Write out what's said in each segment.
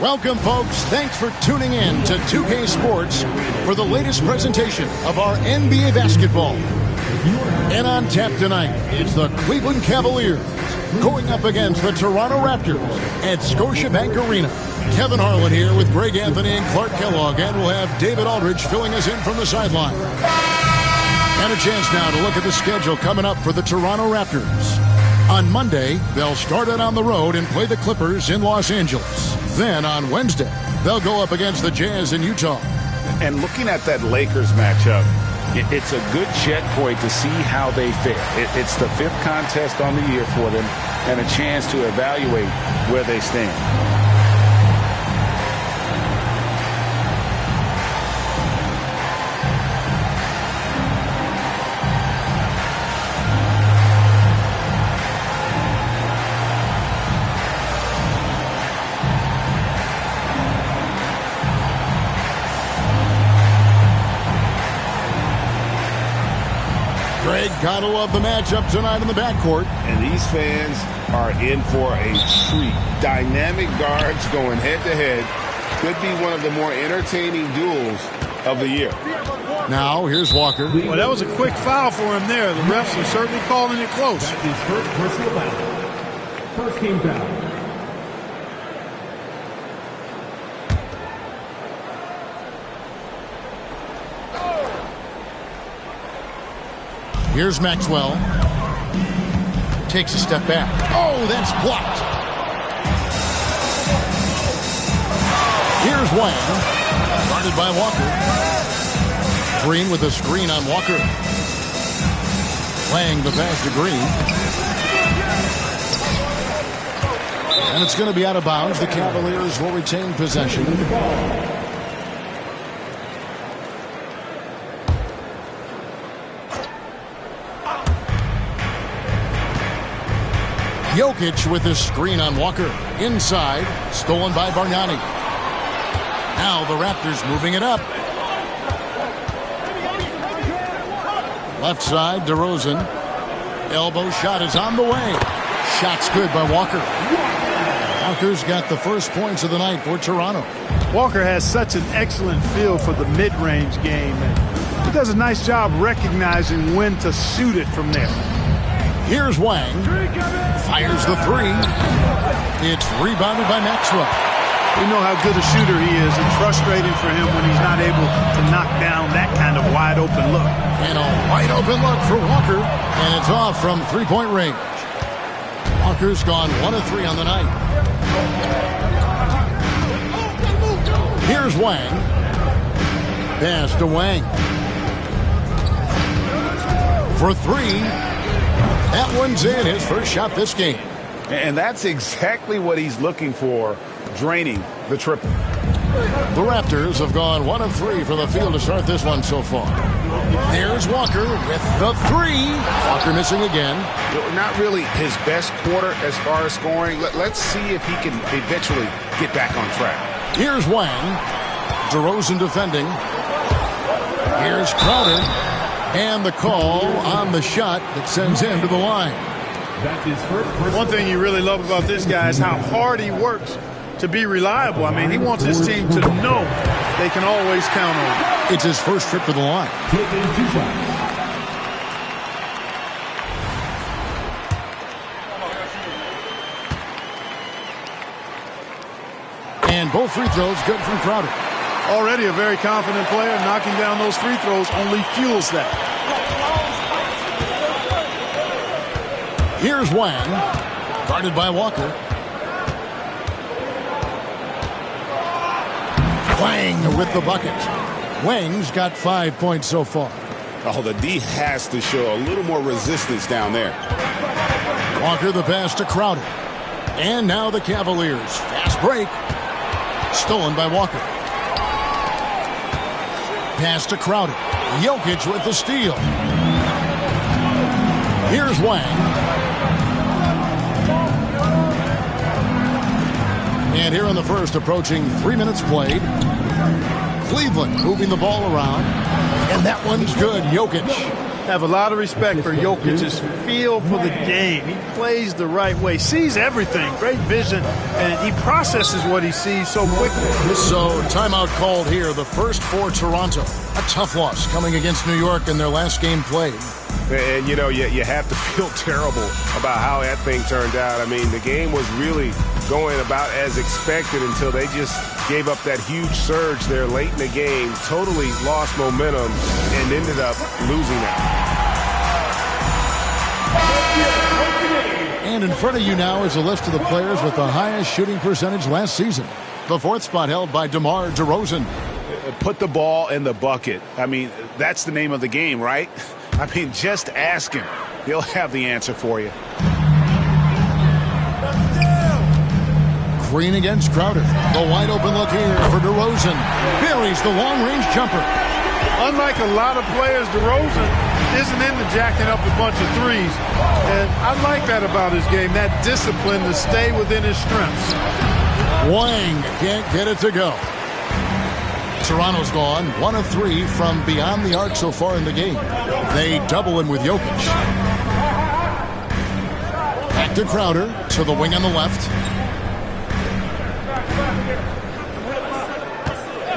Welcome, folks. Thanks for tuning in to 2K Sports for the latest presentation of our NBA basketball. And on tap tonight, it's the Cleveland Cavaliers going up against the Toronto Raptors at Scotiabank Arena. Kevin Harlan here with Greg Anthony and Clark Kellogg, and we'll have David Aldridge filling us in from the sideline. And a chance now to look at the schedule coming up for the Toronto Raptors. On Monday, they'll start it on the road and play the Clippers in Los Angeles. Then on Wednesday, they'll go up against the Jazz in Utah. And looking at that Lakers matchup, it's a good checkpoint to see how they fare. It's the fifth contest on the year for them and a chance to evaluate where they stand. Greg, gotta love the matchup tonight in the backcourt. And these fans are in for a treat. Dynamic guards going head-to-head. Could be one of the more entertaining duels of the year. Now, here's Walker. Well, that was a quick foul for him there. The refs are certainly calling it close. That's his first personal foul. First team foul. Here's Maxwell. Takes a step back. Oh, that's blocked. Here's Wang. Guarded by Walker. Green with a screen on Walker. Wang the pass to Green. And it's going to be out of bounds. The Cavaliers will retain possession. Jokic with his screen on Walker. Inside, stolen by Bargnani. Now the Raptors moving it up. Left side, DeRozan. Elbow shot is on the way. Shot's good by Walker. Walker's got the first points of the night for Toronto. Walker has such an excellent feel for the mid-range game. And he does a nice job recognizing when to shoot it from there. Here's Wang. Fires the three. It's rebounded by Maxwell. We know how good a shooter he is. It's frustrating for him when he's not able to knock down that kind of wide-open look. And a wide-open look for Walker. And it's off from three-point range. Walker's gone 1 of 3 on the night. Here's Wang. Pass to Wang. For 3. That one's in, his first shot this game. And that's exactly what he's looking for, draining the triple. The Raptors have gone 1 of 3 from the field to start this one so far. There's Walker with the 3. Walker missing again. Not really his best quarter as far as scoring. Let's see if he can eventually get back on track. Here's Wang. DeRozan defending. Here's Crowder. And the call on the shot that sends him to the line. That's his first. One thing you really love about this guy is how hard he works to be reliable. I mean, he wants his team to know they can always count on him. It's his first trip to the line. Taking 2 shots. And both free throws good from Crowder. Already a very confident player. Knocking down those free throws only fuels that. Here's Wang. Guarded by Walker. Wang with the bucket. Wang's got 5 points so far. Oh, the D has to show a little more resistance down there. Walker the pass to Crowder. And now the Cavaliers. Fast break. Stolen by Walker. Pass to Crowder. Jokic with the steal. Here's Wang. And here in the first, approaching 3 minutes played. Cleveland moving the ball around. And that one's good. Jokic. have a lot of respect for Jokic's feel for the game. He plays the right way, sees everything, great vision, and he processes what he sees so quickly. So, timeout called here, the first for Toronto. A tough loss coming against New York in their last game played. And, you know, you have to feel terrible about how that thing turned out. I mean, the game was really going about as expected until they just gave up that huge surge there late in the game, totally lost momentum, and ended up losing that. And in front of you now is a list of the players with the highest shooting percentage last season. The fourth spot held by DeMar DeRozan. Put the ball in the bucket. I mean, that's the name of the game, right? I mean, just ask him. He'll have the answer for you. Green against Crowder. The wide open look here for DeRozan. Buries the long-range jumper. Unlike a lot of players, DeRozan isn't into jacking up a bunch of threes. And I like that about his game, that discipline to stay within his strengths. Wang can't get it to go. Toronto's gone 1 of 3 from beyond the arc so far in the game. They double him with Jokic. Back to Crowder, to the wing on the left.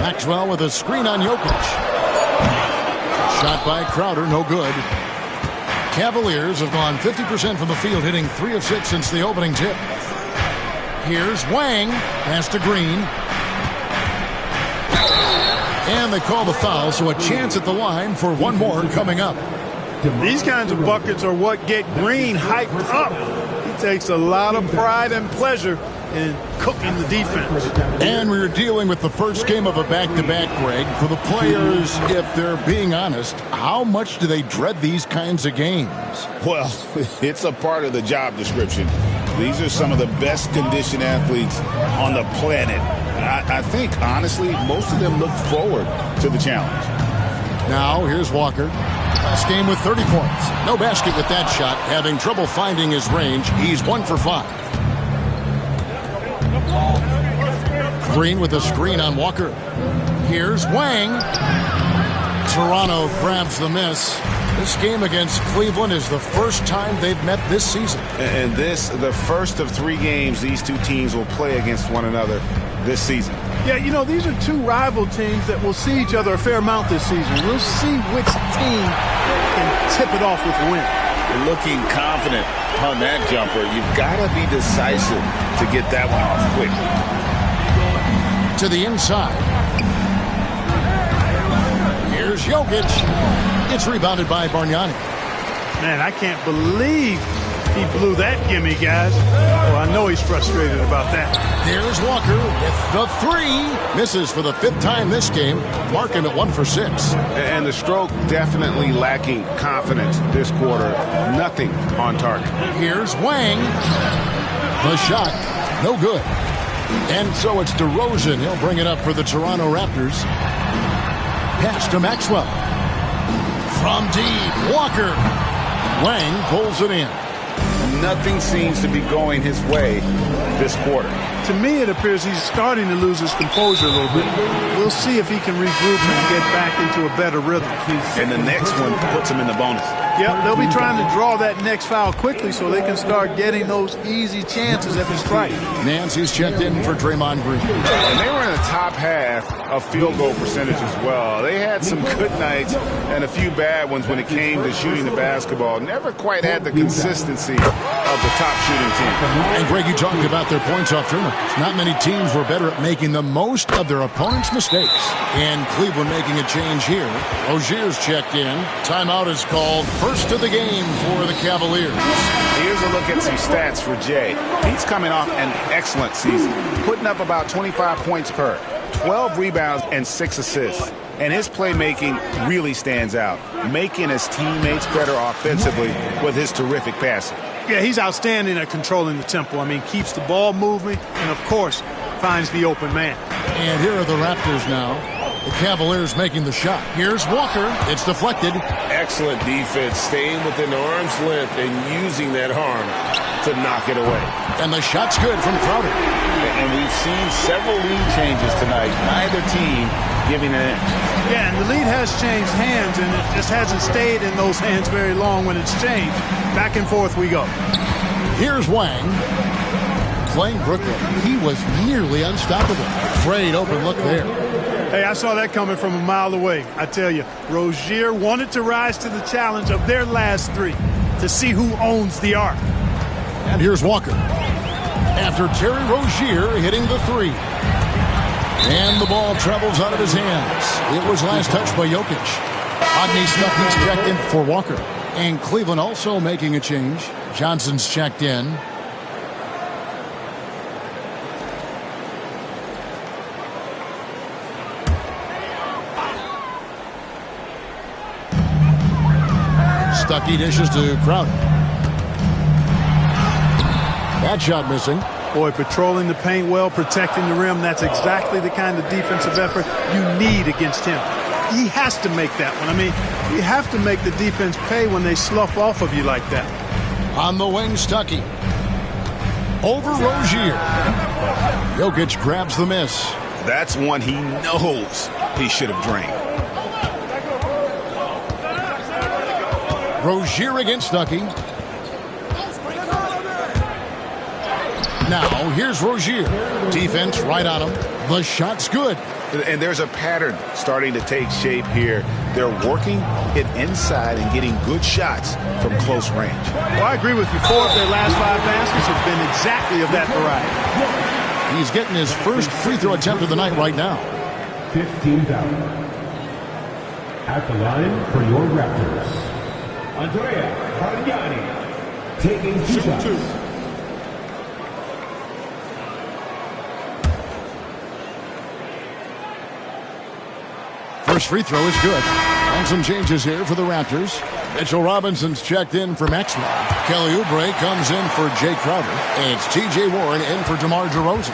Maxwell with a screen on Jokic. Shot by Crowder, no good. Cavaliers have gone 50% from the field, hitting 3 of 6 since the opening tip. Here's Wang, pass to Green. And they call the foul, so a chance at the line for one more coming up. These kinds of buckets are what get Green hyped up. He takes a lot of pride and pleasure in cooking the defense. And we're dealing with the first game of a back-to-back, Greg. For the players, if they're being honest, how much do they dread these kinds of games? Well, it's a part of the job description. These are some of the best conditioned athletes on the planet. I think, honestly, most of them look forward to the challenge. Now, here's Walker. Last game with 30 points. No basket with that shot. Having trouble finding his range. He's 1 for 5. Green with a screen on Walker. Here's Wang. Toronto grabs the miss. This game against Cleveland is the first time they've met this season. And this, the first of 3 games these two teams will play against one another this season. Yeah, you know, these are two rival teams that will see each other a fair amount this season. We'll see which team can tip it off with a win. Looking confident on that jumper. You've got to be decisive to get that one off quick. To the inside. Here's Jokic. It's rebounded by Bargnani. Man, I can't believe he blew that gimme, guys. Well, I know he's frustrated about that. There's Walker with the 3. Misses for the 5th time this game. Marking at 1 for 6. And the stroke definitely lacking confidence this quarter. Nothing on target. Here's Wang. The shot, no good. And so it's DeRozan. He'll bring it up for the Toronto Raptors. Pass to Maxwell. From deep, Walker. Wang pulls it in. Nothing seems to be going his way this quarter. To me, it appears he's starting to lose his composure a little bit. We'll see if he can regroup and get back into a better rhythm. And the next one puts him in the bonus. Yep, they'll be trying to draw that next foul quickly so they can start getting those easy chances at the strike. Nancy's checked in for Draymond Green. And they were in the top half of field goal percentage as well. They had some good nights and a few bad ones when it came to shooting the basketball. Never quite had the consistency of the top shooting team. And Greg, you talked about their points off turnovers. Not many teams were better at making the most of their opponent's mistakes. And Cleveland making a change here. Rozier's checked in. Timeout is called. First of the game for the Cavaliers. Here's a look at some stats for Jay. He's coming off an excellent season, putting up about 25 points per, 12 rebounds, and 6 assists. And his playmaking really stands out, making his teammates better offensively with his terrific passing. Yeah, he's outstanding at controlling the tempo. I mean, keeps the ball moving and, of course, finds the open man. And here are the Raptors now. The Cavaliers making the shot. Here's Walker. It's deflected. Excellent defense, staying within the arm's length and using that arm to knock it away. And the shot's good from Crowder. And we've seen several lead changes tonight. Neither team giving an inch. Yeah, and the lead has changed hands, and it just hasn't stayed in those hands very long when it's changed. Back and forth we go. Here's Wang. Playing Brooklyn, he was nearly unstoppable. Great open look there. Hey, I saw that coming from a mile away. I tell you, Rozier wanted to rise to the challenge of their last three to see who owns the arc. And here's Walker. After Terry Rozier hitting the three. And the ball travels out of his hands. It was last touched by Jokic. Rodney Stuckey's checked in for Walker. And Cleveland also making a change. Johnson's checked in. Stuckey dishes to Crowder. That shot missing. Boy, patrolling the paint well, protecting the rim, that's exactly the kind of defensive effort you need against him. He has to make that one. I mean, you have to make the defense pay when they slough off of you like that. On the wing, Stuckey. Over Rozier. Jokic grabs the miss. That's one he knows he should have drained. Rozier against Stuckey. Now, here's Rozier. Defense right on him. The shot's good. And there's a pattern starting to take shape here. They're working it inside and getting good shots from close range. Well, I agree with you. 4 of their last 5 baskets have been exactly of that variety. He's getting his first free throw attempt of the night right now. 15th out. At the line for your Raptors, Andrea Bargnani taking 2 shots. First free throw is good. And some changes here for the Raptors. Mitchell Robinson's checked in for Maxwell. Kelly Oubre comes in for Jay Crowder. And it's T.J. Warren in for DeMar DeRozan.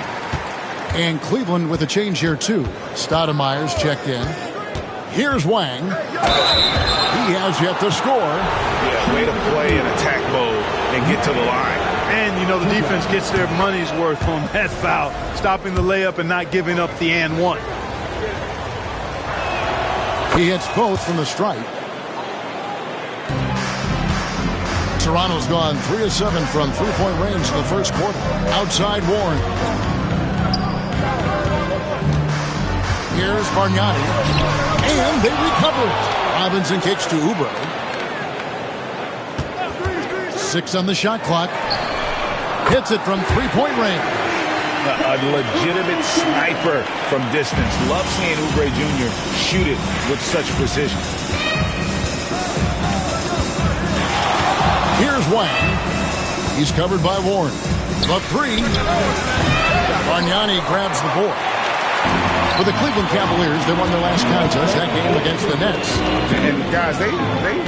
And Cleveland with a change here, too. Stoudemire's checked in. Here's Wang. He has yet to score. Yeah, way to play in attack mode and get to the line. And, you know, the defense gets their money's worth on that foul. Stopping the layup and not giving up the and one. He hits both from the stripe. Toronto's gone 3 of 7 from three-point range in the first quarter. Outside Warren. Here's Bargnani. And they recover it. Robinson kicks to Oubre. 6 on the shot clock. Hits it from three-point range. A legitimate sniper from distance. Love seeing Oubre Jr. shoot it with such precision. Here's Wang. He's covered by Warren. The three. Bargnani grabs the board. For the Cleveland Cavaliers, they won their last contest, that game against the Nets. And guys, they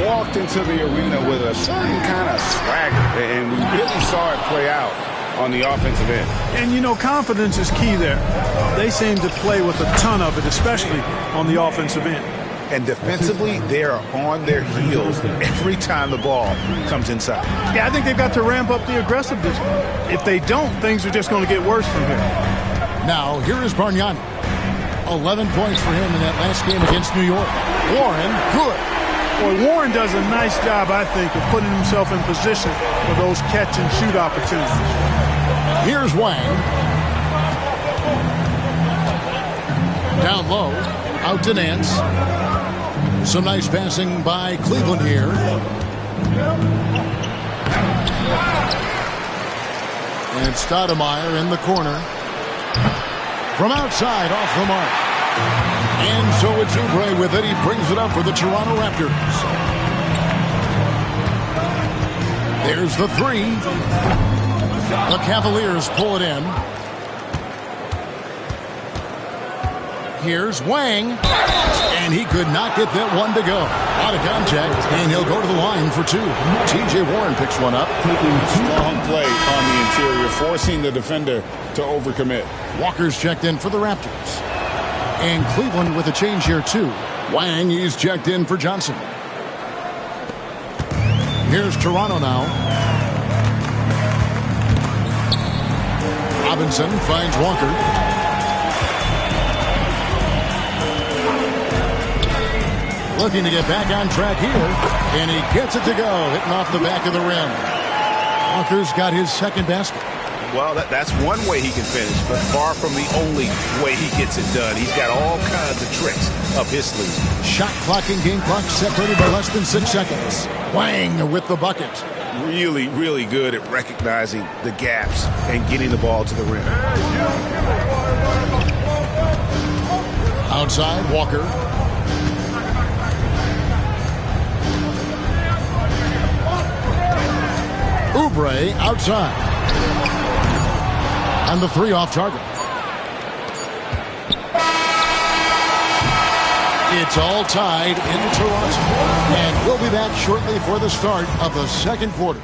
walked into the arena with a certain kind of swagger, and we really saw it play out on the offensive end. And, you know, confidence is key there. They seem to play with a ton of it, especially on the offensive end. And defensively, they are on their heels every time the ball comes inside. Yeah, I think they've got to ramp up the aggressiveness. If they don't, things are just going to get worse from here. Now, here is Bargnani. 11 points for him in that last game against New York. Warren, good. Boy, Warren does a nice job, I think, of putting himself in position for those catch-and-shoot opportunities. Here's Wang. Down low. Out to Nance. Some nice passing by Cleveland here. And Stoudemire in the corner. From outside, off the mark. And so it's Oubre with it. He brings it up for the Toronto Raptors. There's the three. The Cavaliers pull it in. Here's Wang. And he could not get that one to go. Out of contact, and he'll go to the line for 2. T.J. Warren picks one up. Strong play on the interior, forcing the defender to overcommit. Walker's checked in for the Raptors. And Cleveland with a change here, too. Wang is checked in for Johnson. Here's Toronto now. Robinson finds Walker. Looking to get back on track here, and he gets it to go, hitting off the back of the rim. Walker's got his second basket. Well, that's one way he can finish, but far from the only way he gets it done. He's got all kinds of tricks up his sleeve. Shot clock and game clock separated by less than 6 seconds. Wang with the bucket. Really, really good at recognizing the gaps and getting the ball to the rim. Outside, Walker. Oubre outside. And the 3 off target. It's all tied in Toronto. And we'll be back shortly for the start of the second quarter.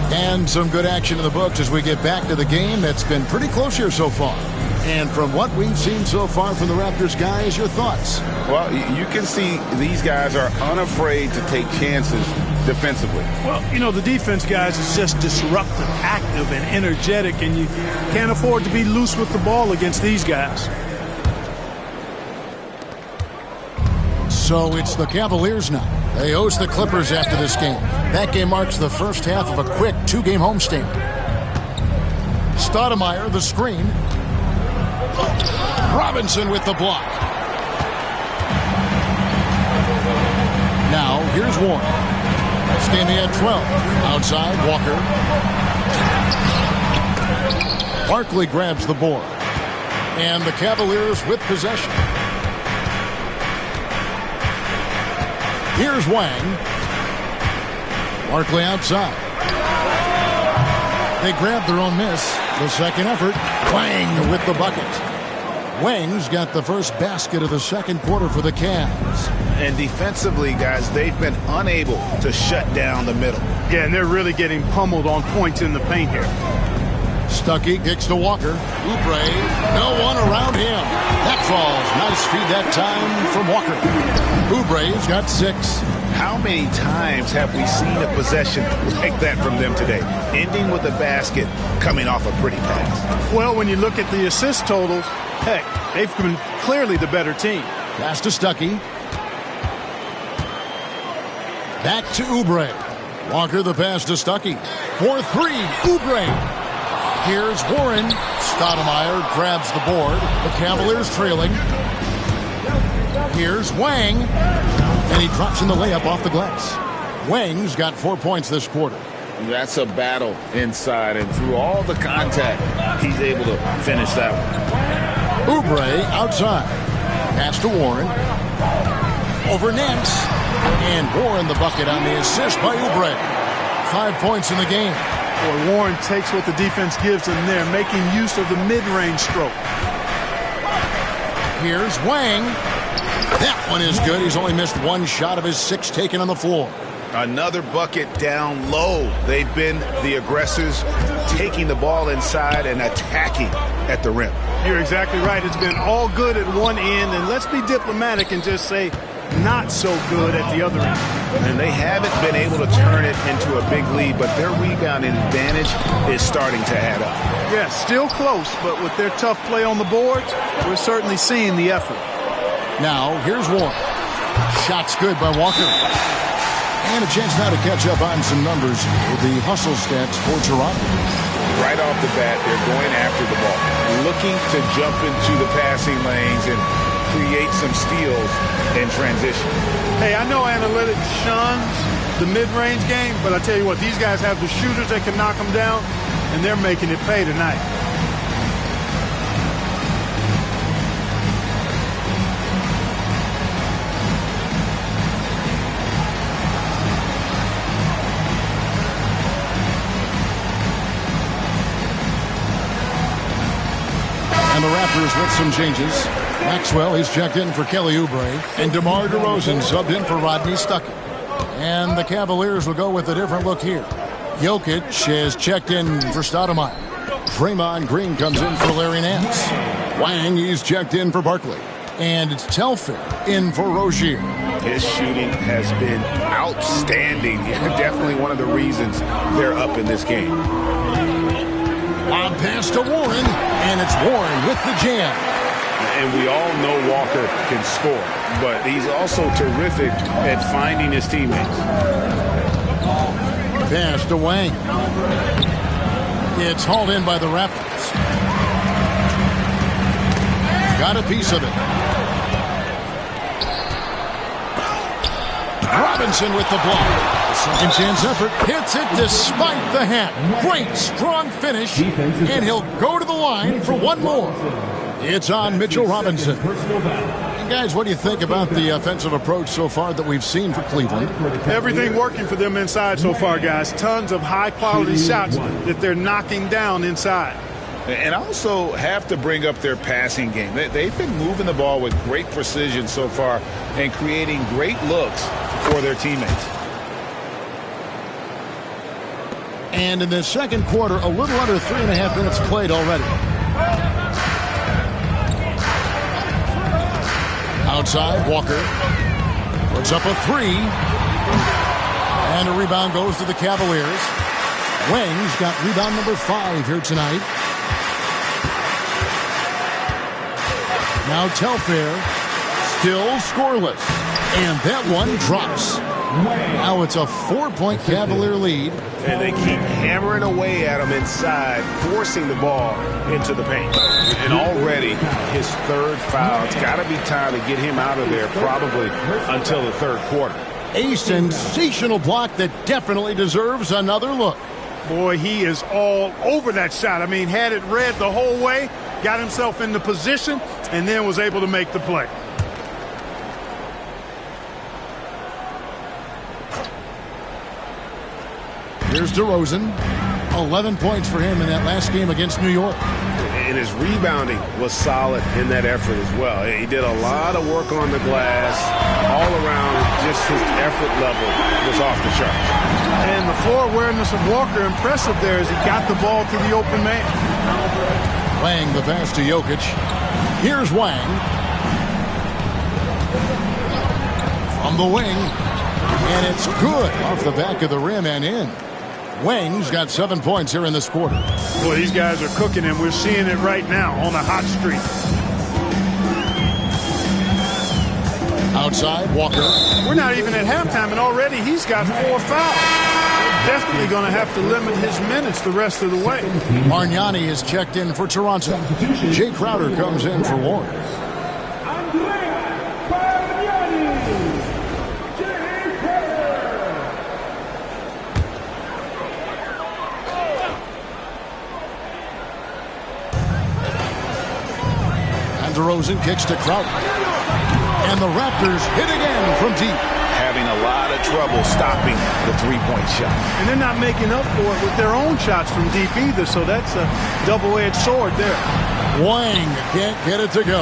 And some good action in the books as we get back to the game that's been pretty close here so far. And from what we've seen so far from the Raptors guys, your thoughts? Well, you can see these guys are unafraid to take chances defensively. Well, you know, the defense, guys, is just disruptive, active, and energetic, and you can't afford to be loose with the ball against these guys. So it's the Cavaliers now. They host the Clippers after this game. That game marks the first half of a quick 2-game homestand. Stoudemire, the screen. Robinson with the block. Now, here's Warren. Standing at 12. Outside, Walker. Barkley grabs the board. And the Cavaliers with possession. Here's Wang. Barkley outside. They grab their own miss. The second effort. Wang with the bucket. Wang's got the first basket of the second quarter for the Cavs. And defensively, guys, they've been unable to shut down the middle. Yeah, and they're really getting pummeled on points in the paint here. Stuckey kicks to Walker. Oubre, no one around him. That falls. Nice feed that time from Walker. Oubre's got 6. How many times have we seen a possession like that from them today? Ending with a basket, coming off a pretty pass. Well, when you look at the assist totals, heck, they've been clearly the better team. Pass to Stuckey. Back to Oubre. Walker the pass to Stuckey. For 3, Oubre. Here's Warren. Stoudemire grabs the board. The Cavaliers trailing. Here's Wang. And he drops in the layup off the glass. Wang's got 4 points this quarter. That's a battle inside, and through all the contact, he's able to finish that one. Oubre outside. Pass to Warren. Over Nance. And Warren the bucket on the assist by Oubre. 5 points in the game. Boy, Warren takes what the defense gives him there, making use of the mid-range stroke. Here's Wang. That one is good. He's only missed 1 shot of his 6 taken on the floor. Another bucket down low. They've been the aggressors, taking the ball inside and attacking at the rim. You're exactly right. It's been all good at one end, and let's be diplomatic and just say not so good at the other end. And they haven't been able to turn it into a big lead, but their rebounding advantage is starting to add up. Yeah, still close, but with their tough play on the boards, we're certainly seeing the effort. Now, here's Warren. Shot's good by Walker. And a chance now to catch up on some numbers with the hustle stats for Toronto. Right off the bat, they're going after the ball, looking to jump into the passing lanes and create some steals in transition. Hey, I know analytics shuns the mid-range game, but I tell you what, these guys have the shooters that can knock them down, and they're making it pay tonight. And the Raptors with some changes. Maxwell is checked in for Kelly Oubre. And DeMar DeRozan subbed in for Rodney Stuckey. And the Cavaliers will go with a different look here. Jokic is checked in for Stoudemire. Draymond Green comes in for Larry Nance. Wang is checked in for Barkley. And it's Telfair in for Rozier. His shooting has been outstanding. Definitely one of the reasons they're up in this game. Lob pass to Warren, and it's Warren with the jam. And we all know Walker can score, but he's also terrific at finding his teammates. Pass to Wang. It's hauled in by the Raptors. Got a piece of it. Robinson with the block. Second chance effort. Hits it despite the hat. Great, strong finish. And he'll go to the line for one more. It's on Mitchell Robinson. And guys, what do you think about the offensive approach so far that we've seen for Cleveland? Everything working for them inside so far, guys. Tons of high-quality shots that they're knocking down inside. And also have to bring up their passing game. They've been moving the ball with great precision so far and creating great looks for their teammates. And in the second quarter, a little under 3.5 minutes played already. Outside, Walker puts up a three. And a rebound goes to the Cavaliers. Wang's got rebound number 5 here tonight. Now Telfair still scoreless. And that one drops. Now it's a 4-point Cavalier lead. And they keep hammering away at him inside, forcing the ball into the paint. And already his third foul. It's got to be time to get him out of there probably until the third quarter. A sensational block that definitely deserves another look. Boy, he is all over that shot. I mean, had it read the whole way, got himself in the position, and then was able to make the play. Here's DeRozan. 11 points for him in that last game against New York. And his rebounding was solid in that effort as well. He did a lot of work on the glass. All around, just his effort level was off the charts. And the floor awareness of Walker, impressive there as he got the ball to the open man. Wang the pass to Jokic. Here's Wang. From the wing. And it's good off the back of the rim and in. Wang's got 7 points here in this quarter. Boy, these guys are cooking, and we're seeing it right now on a hot streak. Outside, Walker. We're not even at halftime, and already he's got 4 fouls. They're definitely going to have to limit his minutes the rest of the way. Bargnani is checked in for Toronto. Jay Crowder comes in for Warren. DeRozan kicks to Crowder. And the Raptors hit again from deep. Having a lot of trouble stopping the three-point shot. And they're not making up for it with their own shots from deep either, so that's a double-edged sword there. Wang can't get it to go.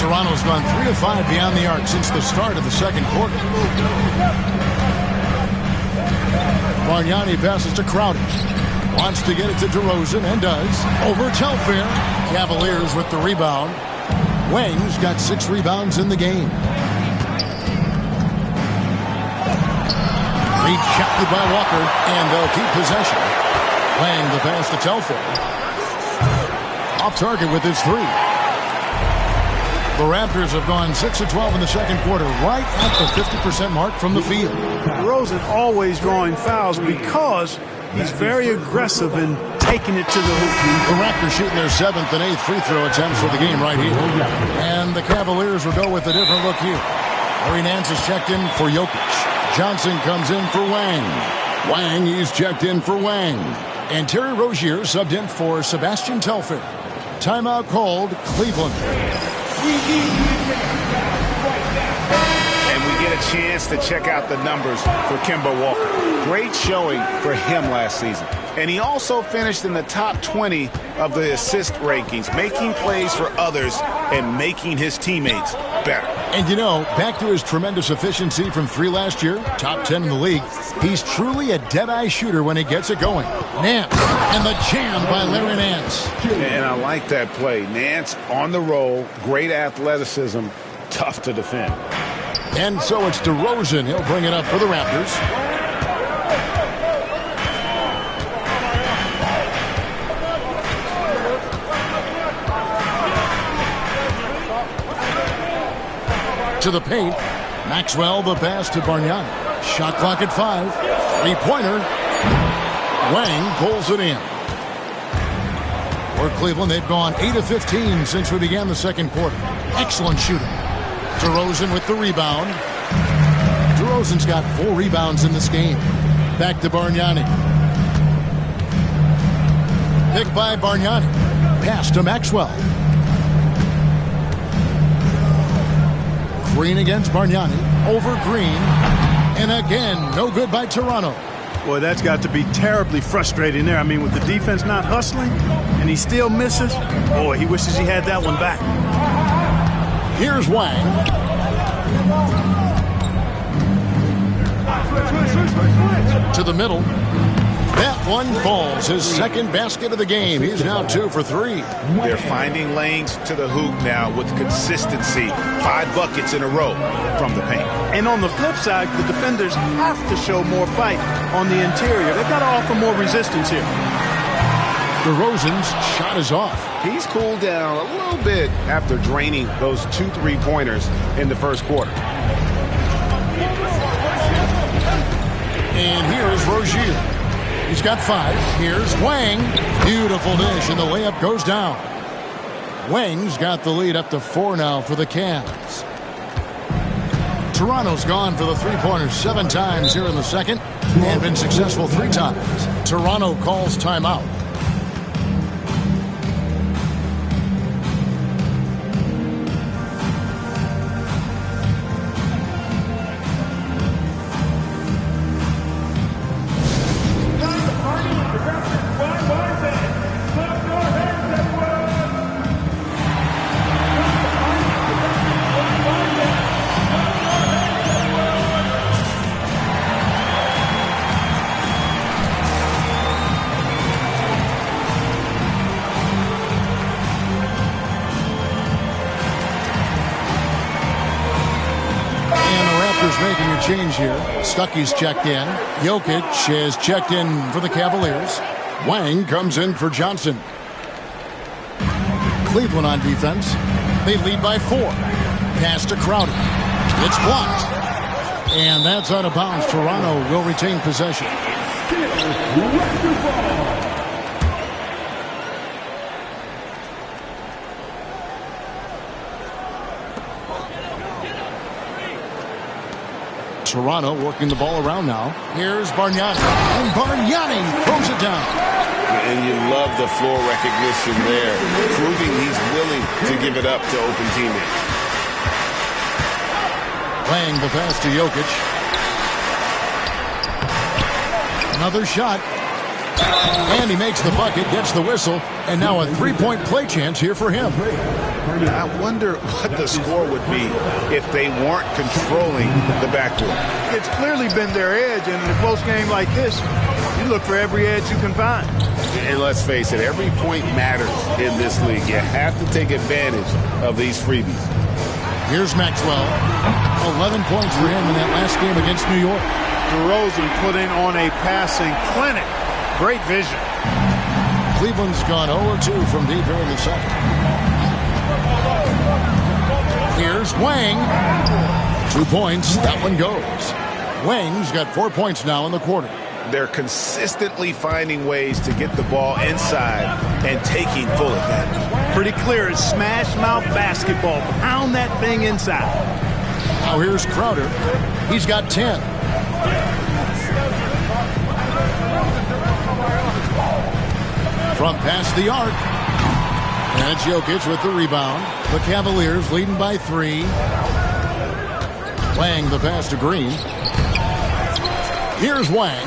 Toronto's gone 3 of 5 beyond the arc since the start of the second quarter. Bargnani passes to Crowder. Wants to get it to DeRozan and does. Over Telfair. Cavaliers with the rebound. Wang's got 6 rebounds in the game. Rejected by Walker, and they'll keep possession. Wang the pass to Telfair. Off target with his 3. The Raptors have gone 6 of 12 in the second quarter, right at the 50% mark from the field. DeRozan always drawing fouls because he's very aggressive in taking it to the hoop. The Raptors shooting their 7th and 8th free throw attempts for the game right here. And the Cavaliers will go with a different look here. Larry Nance is checked in for Jokic. Johnson comes in for Wang. Wang is checked in for Wang. And Terry Rozier subbed in for Sebastian Telfair. Timeout called Cleveland. And we get a chance to check out the numbers for Kemba Walker. Great showing for him last season. And he also finished in the top 20 of the assist rankings, making plays for others and making his teammates better. And you know, back to his tremendous efficiency from 3 last year, top 10 in the league, he's truly a dead-eye shooter when he gets it going. Nance, and the jam by Larry Nance. And I like that play. Nance on the roll, great athleticism, tough to defend. And so it's DeRozan. He'll bring it up for the Raptors. To the paint. Maxwell the pass to Bargnani. Shot clock at 5. Three-pointer. Wang pulls it in. For Cleveland, they've gone 8 of 15 since we began the second quarter. Excellent shooting. DeRozan with the rebound. DeRozan's got 4 rebounds in this game. Back to Bargnani. Picked by Bargnani. Pass to Maxwell. Green against Bargnani. Over Green. And again, no good by Toronto. Boy, that's got to be terribly frustrating there. I mean, with the defense not hustling and he still misses, boy, he wishes he had that one back. Here's Wang. To the middle. That one falls. His second basket of the game. He's now 2 for 3. They're finding lanes to the hoop now with consistency. 5 buckets in a row from the paint. And on the flip side, the defenders have to show more fight on the interior. They've got to offer more resistance here. DeRozan's shot is off. He's cooled down a little bit after draining those 2 3-pointers in the first quarter. And here is Rozier. He's got 5. Here's Wang. Beautiful dish, and the layup goes down. Wang's got the lead up to 4 now for the Cavs. Toronto's gone for the three-pointers 7 times here in the second and been successful 3 times. Toronto calls timeout. Making a change here. Stuckey's checked in. Jokic is checked in for the Cavaliers. Wang comes in for Johnson. Cleveland on defense. They lead by 4. Pass to Crowder. It's blocked. And that's out of bounds. Toronto will retain possession. Toronto working the ball around now. Here's Bargnani. And Bargnani throws it down. And you love the floor recognition there, proving he's willing to give it up to open teammates. Playing the pass to Jokic. Another shot. And he makes the bucket, gets the whistle, and now a 3-point play chance here for him. I wonder what the score would be if they weren't controlling the backcourt. It's clearly been their edge, and in a close game like this, you look for every edge you can find. And let's face it, every point matters in this league. You have to take advantage of these freebies. Here's Maxwell. 11 points for him in that last game against New York. DeRozan putting on a passing clinic. Great vision. Cleveland's gone 0-2 from deep here in the second. Here's Wang. 2 points. That one goes. Wang's got 4 points now in the quarter. They're consistently finding ways to get the ball inside and taking full advantage. Pretty clear. It's smash mouth basketball. Pound that thing inside. Now here's Crowder. He's got 10. From past the arc. And it's Jokic with the rebound. The Cavaliers leading by 3. Wang the pass to Green. Here's Wang.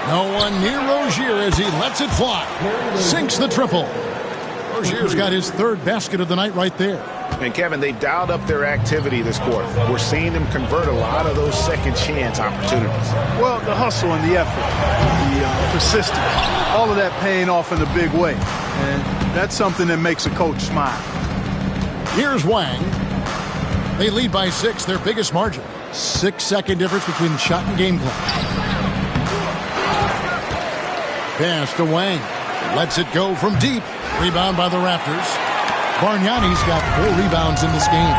No one near Rozier as he lets it fly. Sinks the triple. Rozier's got his third basket of the night right there. And, Kevin, they dialed up their activity this quarter. We're seeing them convert a lot of those second chance opportunities. Well, the hustle and the effort, the persistence, all of that paying off in a big way. And that's something that makes a coach smile. Here's Wang. They lead by 6, their biggest margin. 6-second difference between the shot and game clock. Pass to Wang. Lets it go from deep. Rebound by the Raptors. Bargnani's got 4 rebounds in this game.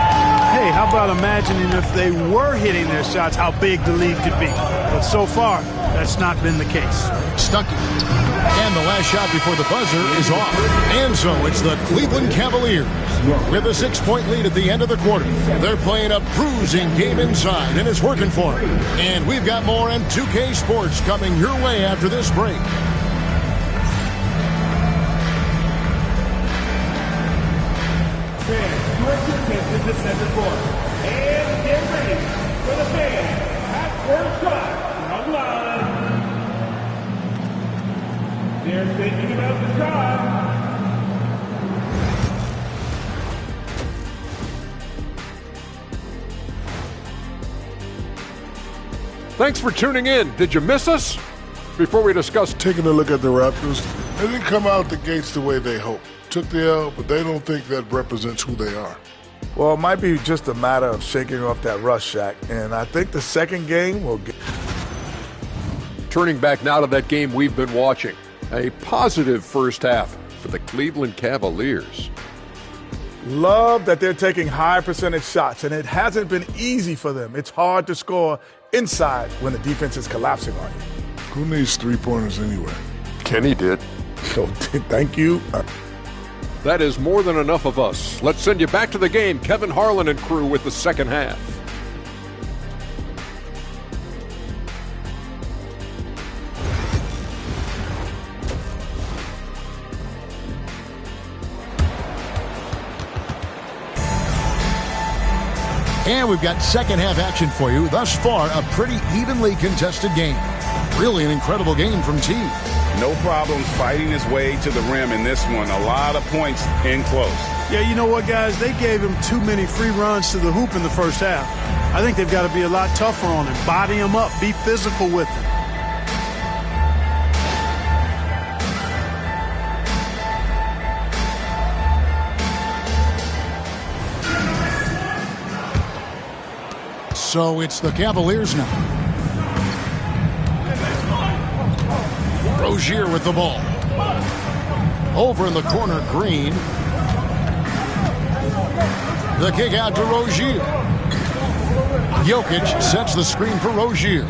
Hey, how about imagining if they were hitting their shots, how big the lead could be. But so far, that's not been the case. Stuckey. And the last shot before the buzzer is off. And so it's the Cleveland Cavaliers with a 6-point lead at the end of the quarter. They're playing a bruising game inside, and it's working for them. And we've got more on 2K Sports coming your way after this break. To the center court. And get ready for the fans at first shot from line. They're thinking about the shot. Thanks for tuning in. Did you miss us? Before we discuss taking a look at the Raptors, they didn't come out the gates the way they hoped. Took the L, but they don't think that represents who they are. Well, it might be just a matter of shaking off that rust, Shaq, and I think the second game will get... Turning back now to that game we've been watching. A positive first half for the Cleveland Cavaliers. Love that they're taking high percentage shots, and it hasn't been easy for them. It's hard to score inside when the defense is collapsing on you. Who needs three-pointers anyway? Kenny did. So, thank you. That is more than enough of us. Let's send you back to the game. Kevin Harlan and crew with the second half. And we've got second half action for you. Thus far, a pretty evenly contested game. Really an incredible game from T. No problems fighting his way to the rim in this one. A lot of points in close. Yeah, you know what, guys? They gave him too many free runs to the hoop in the first half. I think they've got to be a lot tougher on him. Body him up. Be physical with him. So it's the Cavaliers now. Rozier with the ball. Over in the corner, Green. The kick out to Rozier. Jokic sets the screen for Rozier.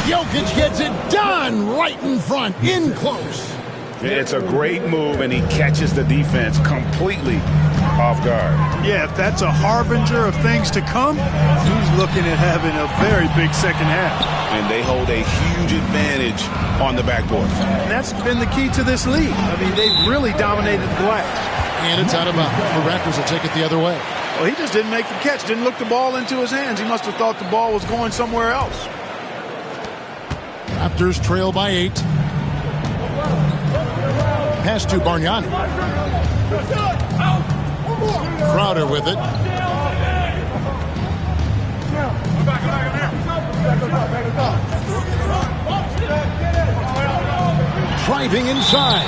Jokic gets it done right in front, in close. It's a great move, and he catches the defense completely off guard. Yeah, if that's a harbinger of things to come, he's looking at having a very big second half. And they hold a huge advantage on the backboard. And that's been the key to this league. I mean, they've really dominated the glass. And it's out of bounds. The Raptors will take it the other way. Well, he just didn't make the catch, didn't look the ball into his hands. He must have thought the ball was going somewhere else. Raptors trail by 8. Pass to Bargnani. Crowder with it. Driving inside.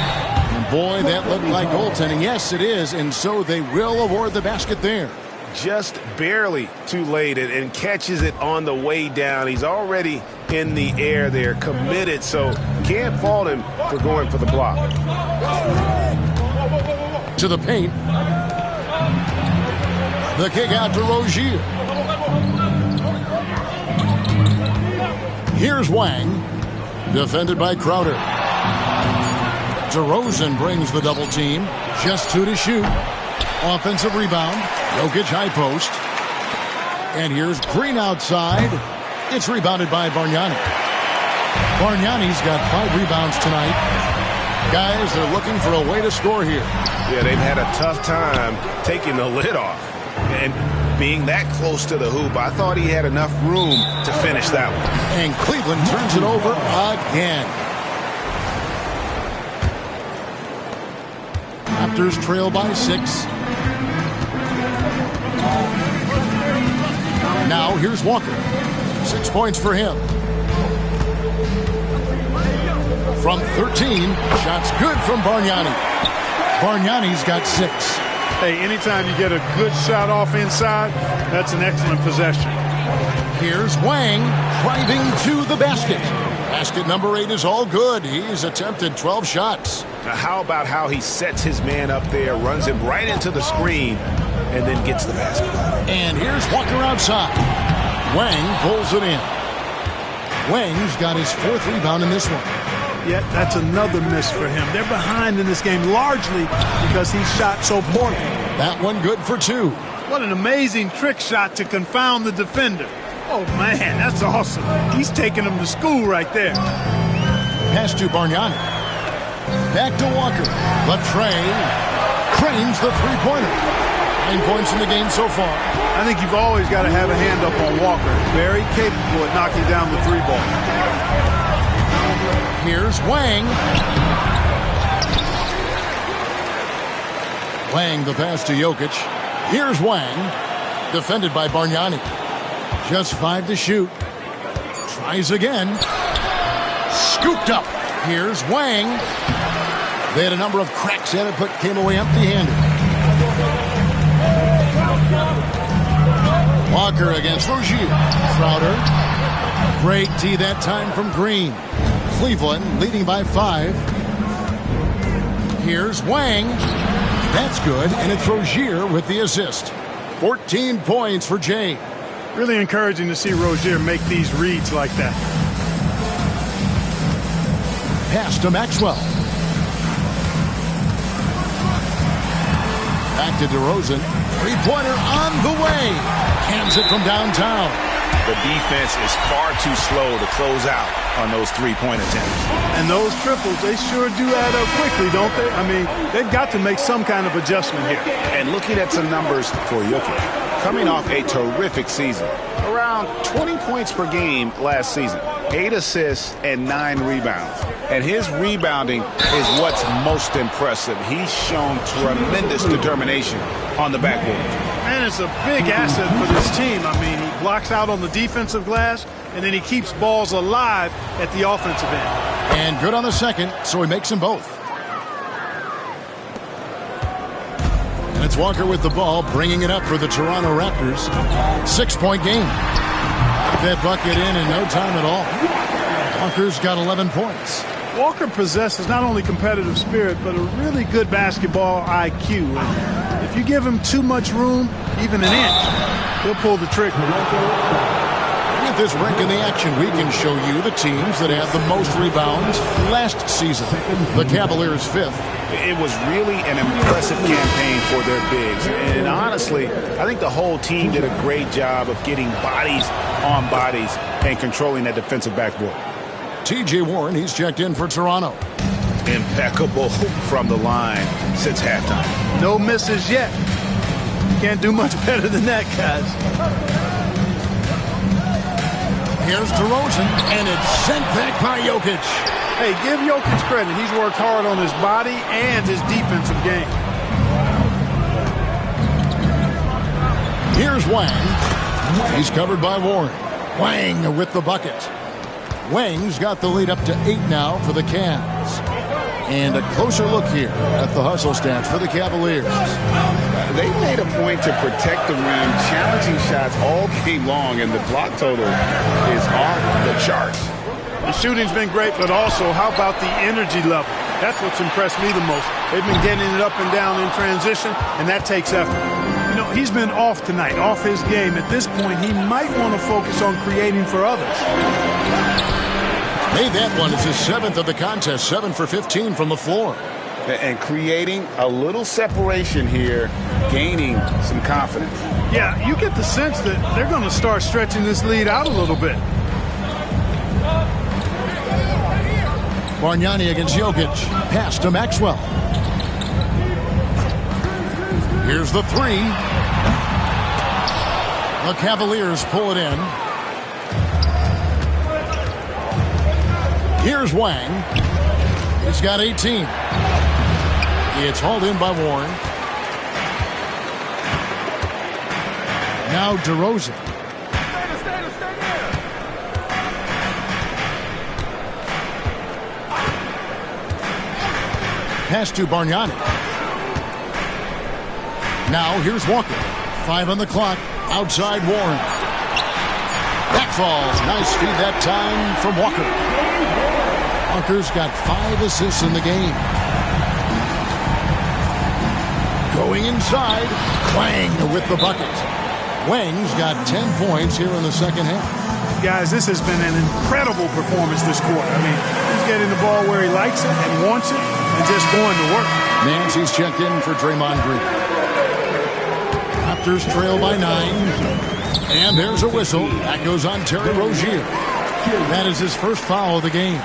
And boy, that looked like goaltending. Yes, it is. And so they will award the basket there. Just barely too late and catches it on the way down. He's already in the air there, committed, so can't fault him for going for the block. To the paint. The kick out to Rozier. Here's Wang. Defended by Crowder. DeRozan brings the double team. Just 2 to shoot. Offensive rebound. Jokic high post. And here's Green outside. It's rebounded by Bargnani. Bargnani's got 5 rebounds tonight. Guys, they're looking for a way to score here. Yeah, they've had a tough time taking the lid off. And being that close to the hoop, I thought he had enough room to finish that one. And Cleveland turns it over again. Raptors trail by 6. Now here's Walker. 6 points for him. From 13, shots good from Bargnani. Bargnani's got 6. Hey, anytime you get a good shot off inside, that's an excellent possession. Here's Wang driving to the basket. Basket number 8 is all good. He's attempted 12 shots. Now, how about how he sets his man up there, runs him right into the screen, and then gets the basket? And here's Walker outside. Wang pulls it in. Wang's got his 4th rebound in this one. Yet that's another miss for him. They're behind in this game largely because he shot so poorly. That one good for 2. What an amazing trick shot to confound the defender. Oh, man, that's awesome. He's taking him to school right there. Pass to Bargnani. Back to Walker. Latrey cranes the three-pointer. 9 points in the game so far. I think you've always got to have a hand up on Walker. Very capable at knocking down the 3-ball. Here's Wang. Wang the pass to Jokic. Here's Wang. Defended by Bargnani. Just 5 to shoot. Tries again. Scooped up. Here's Wang. They had a number of cracks at it, but came away empty-handed. Walker against Rozier. Crowder. Great D that time from Green. Cleveland leading by 5. Here's Wang. That's good, and it's Rozier with the assist. 14 points for Jay. Really encouraging to see Rozier make these reads like that. Pass to Maxwell. Back to DeRozan. 3-pointer on the way. Hands it from downtown. The defense is far too slow to close out on those 3-point attempts. And those triples, they sure do add up quickly, don't they? I mean, they've got to make some kind of adjustment here. And looking at some numbers for Jokic, coming off a terrific season, around 20 points per game last season, 8 assists and 9 rebounds. And his rebounding is what's most impressive. He's shown tremendous determination on the backboard. And it's a big asset for this team. I mean, he blocks out on the defensive glass, and then he keeps balls alive at the offensive end. And good on the second, so he makes them both. And it's Walker with the ball, bringing it up for the Toronto Raptors. 6-point game. That bucket in no time at all. Walker's got 11 points. Walker possesses not only competitive spirit, but a really good basketball IQ. And if you give him too much room, even an inch, he'll pull the trigger. With this rank in the action, we can show you the teams that had the most rebounds last season. The Cavaliers 5th. It was really an impressive campaign for their bigs. And honestly, I think the whole team did a great job of getting bodies on bodies and controlling that defensive backboard. T.J. Warren, he's checked in for Toronto. Impeccable from the line since halftime. No misses yet. Can't do much better than that, guys. Here's DeRozan, and it's sent back by Jokic. Hey, give Jokic credit. He's worked hard on his body and his defensive game. Here's Wang. He's covered by Warren. Wang with the bucket. Wang's got the lead up to 8 now for the Cavs. And a closer look here at the hustle stats for the Cavaliers. They made a point to protect the rim, challenging shots all game long, and the block total is off the charts. The shooting's been great, but also how about the energy level? That's what's impressed me the most. They've been getting it up and down in transition, and that takes effort. You know, he's been off tonight, off his game. At this point, he might want to focus on creating for others. Made that one. It's his 7th of the contest, 7 for 15 from the floor. And creating a little separation here, gaining some confidence. Yeah, you get the sense that they're going to start stretching this lead out a little bit. Bargnani against Jokic. Pass to Maxwell. Here's the 3. The Cavaliers pull it in. Here's Wang. He's got 18. It's hauled in by Warren. Now DeRozan. Pass to Bargnani. Now here's Walker. 5 on the clock. Outside Warren. Back falls. Nice feed that time from Walker. Walker's got 5 assists in the game. Going inside. Wang with the bucket. Wang's got 10 points here in the second half. Guys, this has been an incredible performance this quarter. I mean, he's getting the ball where he likes it and wants it and just going to work. Nancy's checked in for Draymond Green. Raptors trail by 9. And there's a whistle. That goes on Terry Rozier. That is his first foul of the game.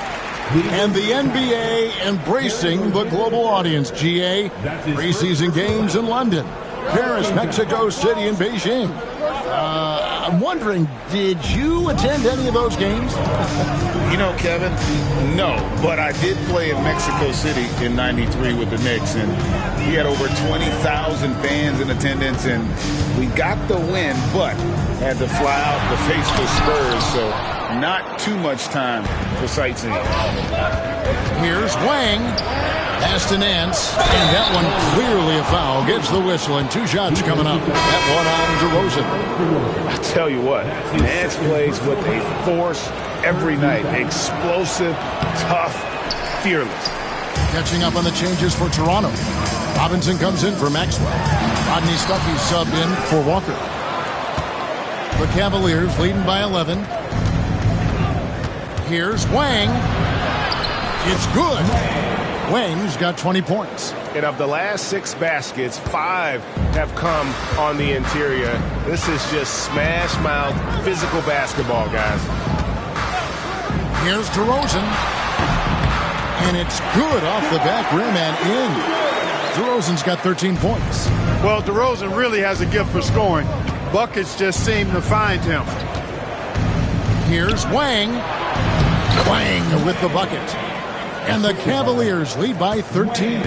And the NBA embracing the global audience, GA. Preseason games in London, Paris, Mexico City, and Beijing. I'm wondering, did you attend any of those games? You know, Kevin, no, but I did play in Mexico City in '93 with the Knicks, and we had over 20,000 fans in attendance, and we got the win, but had to fly out to face the Spurs, so not too much time for sightseeing. Here's Wang. Pass to Nance, and that one clearly a foul. Gets the whistle, and 2 shots coming up. That one on DeRozan. I tell you what, Nance plays with a force every night. Explosive, tough, fearless. Catching up on the changes for Toronto. Robinson comes in for Maxwell. Rodney Stuckey subbed in for Walker. The Cavaliers leading by 11. Here's Wang. It's good. Wang's got 20 points. And of the last 6 baskets, 5 have come on the interior. This is just smash-mouth physical basketball, guys. Here's DeRozan. And it's good off the back rim and in. DeRozan's got 13 points. Well, DeRozan really has a gift for scoring. Buckets just seem to find him. Here's Wang. Wang with the bucket. And the Cavaliers lead by 13.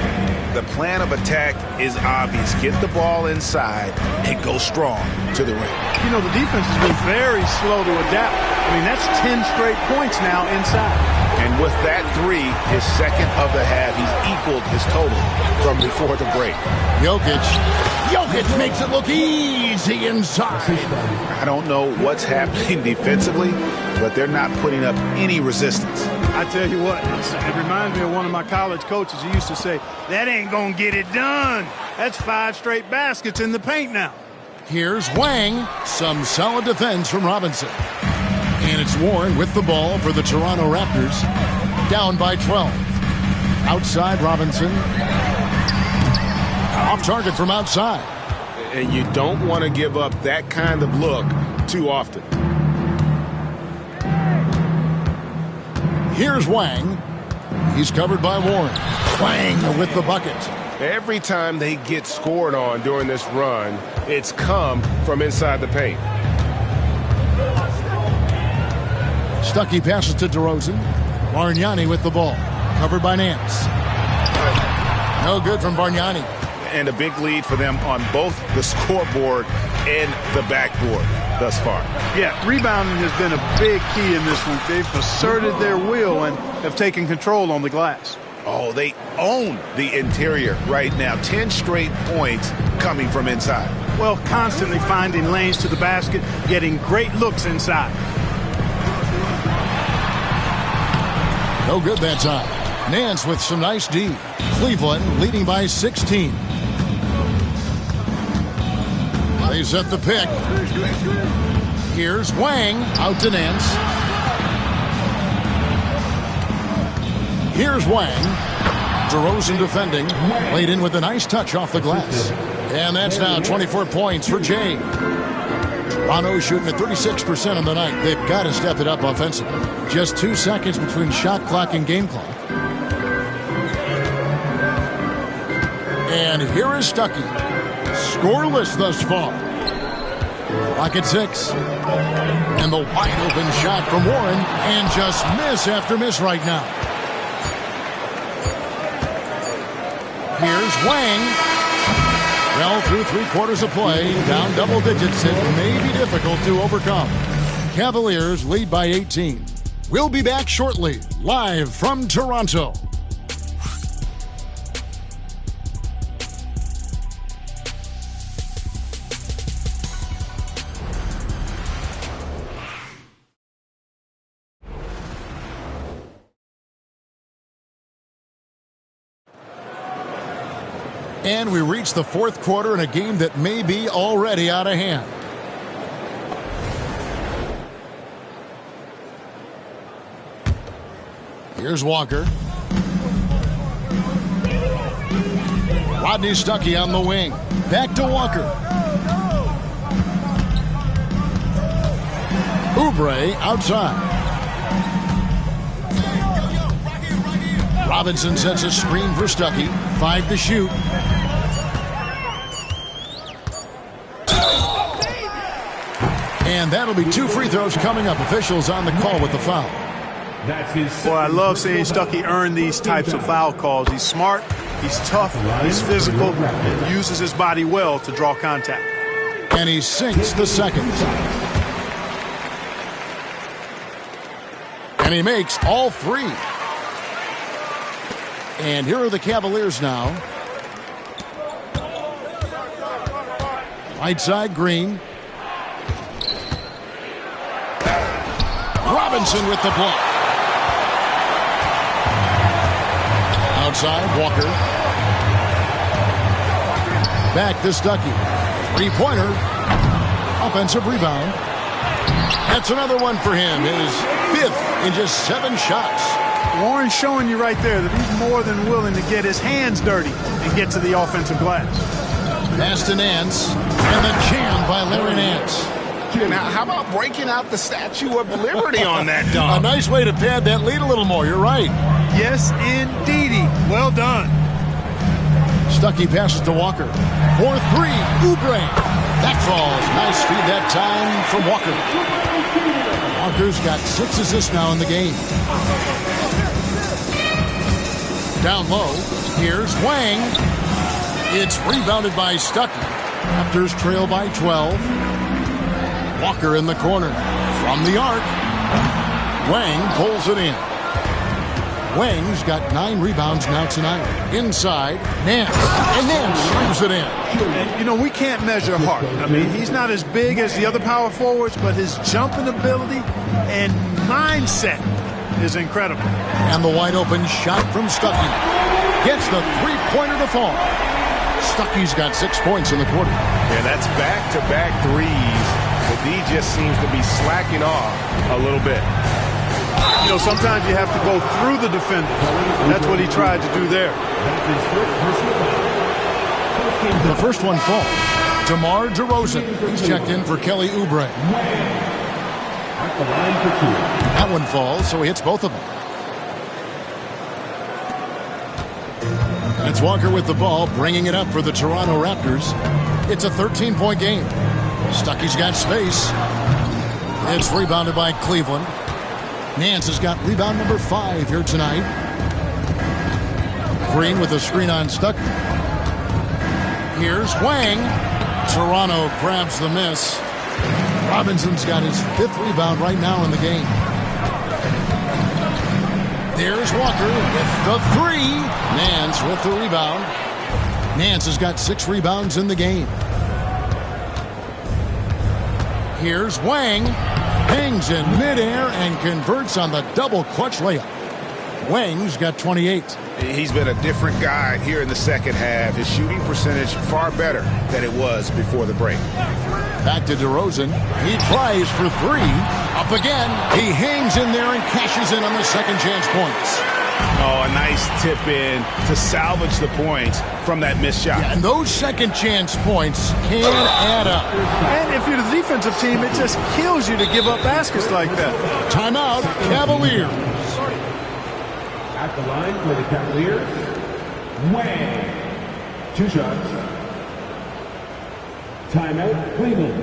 The plan of attack is obvious. Get the ball inside and go strong to the rim. You know, the defense has been very slow to adapt. I mean, that's 10 straight points now inside. And with that 3, his second of the half, he's equaled his total from before the break. Jokic makes it look easy inside. I don't know what's happening defensively, but they're not putting up any resistance. I tell you what, it reminds me of one of my college coaches who used to say, that ain't gonna get it done. That's 5 straight baskets in the paint now. Here's Wang. Some solid defense from Robinson. And it's Warren with the ball for the Toronto Raptors. Down by 12. Outside Robinson. Off target from outside. And you don't want to give up that kind of look too often. Here's Wang. He's covered by Warren. Wang with the bucket. Every time they get scored on during this run, it's come from inside the paint. Stuckey passes to DeRozan. Bargnani with the ball. Covered by Nance. No good from Bargnani. And a big lead for them on both the scoreboard and the backboard thus far. Yeah, rebounding has been a big key in this one. They've asserted their will and have taken control on the glass. Oh, they own the interior right now. 10 straight points coming from inside. Well, constantly finding lanes to the basket, getting great looks inside. No good that time. Nance with some nice D. Cleveland leading by 16. They set the pick. Here's Wang. Out to Nance. Here's Wang. DeRozan defending. Laid in with a nice touch off the glass. And that's now 24 points for Jay. Toronto shooting at 36% on the night. They've got to step it up offensively. Just 2 seconds between shot clock and game clock. And here is Stuckey. Scoreless thus far. Clock at 6. And the wide open shot from Warren, and just miss after miss right now. Here's Wang. Well, through 3/4 of play, down double digits, it may be difficult to overcome. Cavaliers lead by 18. We'll be back shortly, live from Toronto. And we reach the 4th quarter in a game that may be already out of hand. Here's Walker. Rodney Stuckey on the wing. Back to Walker. Oubre outside. Robinson sets a screen for Stuckey. 5 to shoot. And that'll be 2 free throws coming up. Officials on the call with the foul. Boy, I love seeing Stuckey earn these types of foul calls. He's smart, he's tough, he's physical, and uses his body well to draw contact. And he sinks the second. And he makes all 3. And here are the Cavaliers now. Right side, Green. Robinson with the block. Outside, Walker. Back to Stuckey. 3-pointer. Offensive rebound. That's another one for him. His 5th in just 7 shots. Warren's showing you right there that he's more than willing to get his hands dirty and get to the offensive glass. Pass to Nance. And the jam by Larry Nance. Now, how about breaking out the Statue of Liberty on that dunk? A nice way to pad that lead a little more. You're right. Yes, indeedy. Well done. Stuckey passes to Walker. 4-3. Oubre. That falls. Nice feed that time from Walker. Walker's got 6 assists now in the game. Down low. Here's Wang. It's rebounded by Stuckey. Raptors trail by 12. Walker in the corner. From the arc. Wang pulls it in. Wang's got 9 rebounds now tonight. Inside, Nance. And Nance slams it in. And, you know, we can't measure Hart. I mean, he's not as big as the other power forwards, but his jumping ability and mindset is incredible. And the wide open shot from Stuckey. Gets the 3-pointer to fall. Stuckey's got 6 points in the quarter. Yeah, that's back-to-back threes. The D just seems to be slacking off a little bit. You know, sometimes you have to go through the defender. That's what he tried to do there. The first one falls. DeMar DeRozan. He's checked in for Kelly Oubre. That one falls, so he hits both of them. That's Walker with the ball, bringing it up for the Toronto Raptors. It's a 13-point game. Stuckey's got space. It's rebounded by Cleveland. Nance has got rebound number 5 here tonight. Green with a screen on Stuckey. Here's Wang. Toronto grabs the miss. Robinson's got his 5th rebound right now in the game. There's Walker with the 3. Nance with the rebound. Nance has got 6 rebounds in the game. Here's Wang. Hangs in midair and converts on the double clutch layup. Wang's got 28. He's been a different guy here in the second half. His shooting percentage far better than it was before the break. Back to DeRozan. He tries for 3. Up again. He hangs in there and cashes in on the second chance points. Oh, a nice tip in to salvage the points from that missed shot. Yeah, and those second chance points can add up. And if you're the defensive team, it just kills you to give up baskets like that. Timeout, Cavaliers. At the line for the Cavaliers, Wang. 2 shots. Timeout, Cleveland.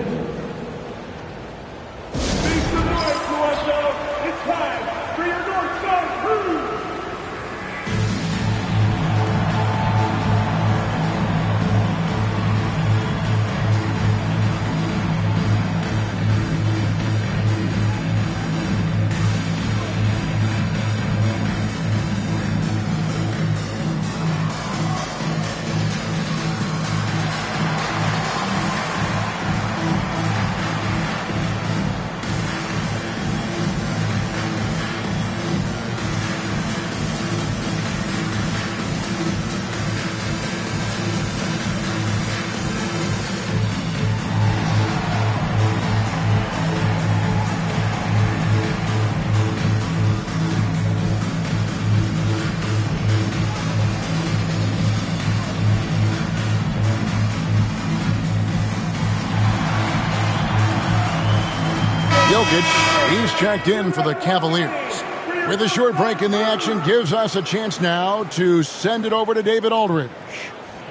Jokic, he's checked in for the Cavaliers. With a short break in the action, gives us a chance now to send it over to David Aldridge.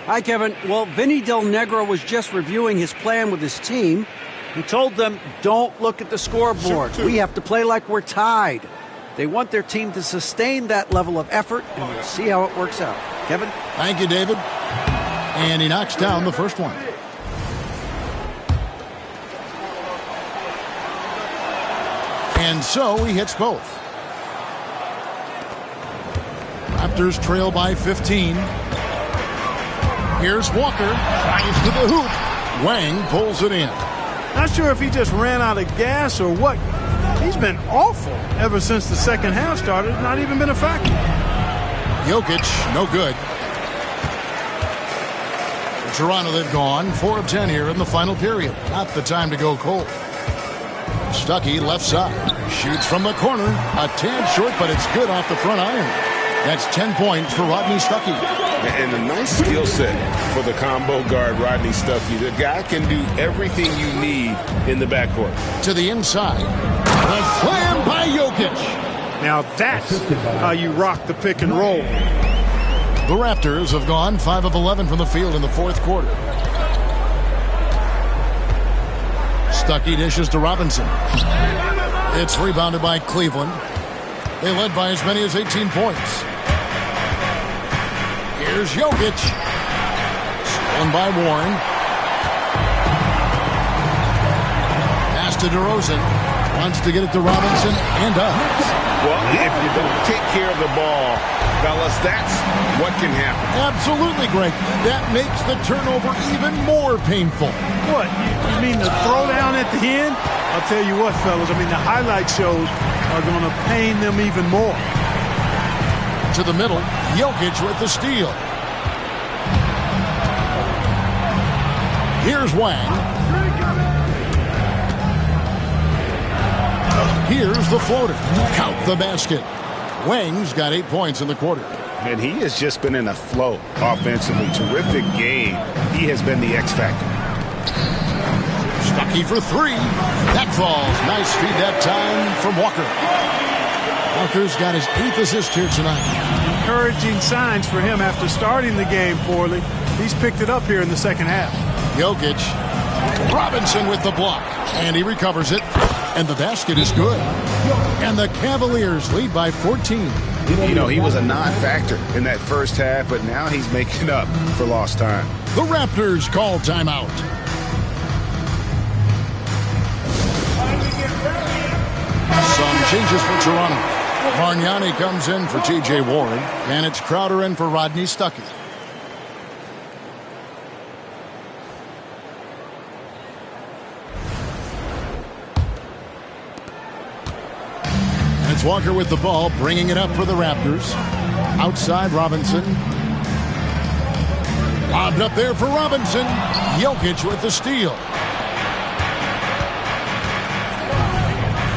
Hi, Kevin. Well, Vinny Del Negro was just reviewing his plan with his team. He told them, don't look at the scoreboard. We have to play like we're tied. They want their team to sustain that level of effort, and we'll see how it works out. Kevin? Thank you, David. And he knocks down the first one. And so he hits both. Raptors trail by 15. Here's Walker. Drives to the hoop. Wang pulls it in. Not sure if he just ran out of gas or what. He's been awful ever since the second half started. Not even been a factor. Jokic, no good. Toronto, they've gone 4 of 10 here in the final period. Not the time to go cold. Stuckey, left side. Shoots from the corner. A tad short, but it's good off the front iron. That's 10 points for Rodney Stuckey. And a nice skill set for the combo guard, Rodney Stuckey. The guy can do everything you need in the backcourt. To the inside. The slam by Jokic. Now that's how you rock the pick and roll. The Raptors have gone 5 of 11 from the field in the fourth quarter. Stuckey dishes to Robinson. It's rebounded by Cleveland. They led by as many as 18 points. Here's Jokic. Stolen by Warren. Pass to DeRozan. Wants to get it to Robinson and does. Well, if you don't take care of the ball, fellas, that's what can happen. Absolutely, Greg. That makes the turnover even more painful. What? You mean the throwdown at the end? I'll tell you what, fellas. I mean, the highlight shows are going to pain them even more. To the middle, Jokic with the steal. Here's Wang. Here's the floater. Count the basket. Wang's got 8 points in the quarter. And he has just been in a flow offensively. Terrific game. He has been the X factor. Stuckey for 3. That falls. Nice feed that time from Walker. Walker's got his 8th assist here tonight. Encouraging signs for him after starting the game poorly. He's picked it up here in the second half. Jokic. Robinson with the block. And he recovers it. And the basket is good. And the Cavaliers lead by 14. You know, he was a non-factor in that first half, but now he's making up for lost time. The Raptors call timeout. Some changes for Toronto. Bargnani comes in for T.J. Warren, and it's Crowder in for Rodney Stuckey. And it's Walker with the ball, bringing it up for the Raptors. Outside, Robinson. Lobbed up there for Robinson. Jokic with the steal.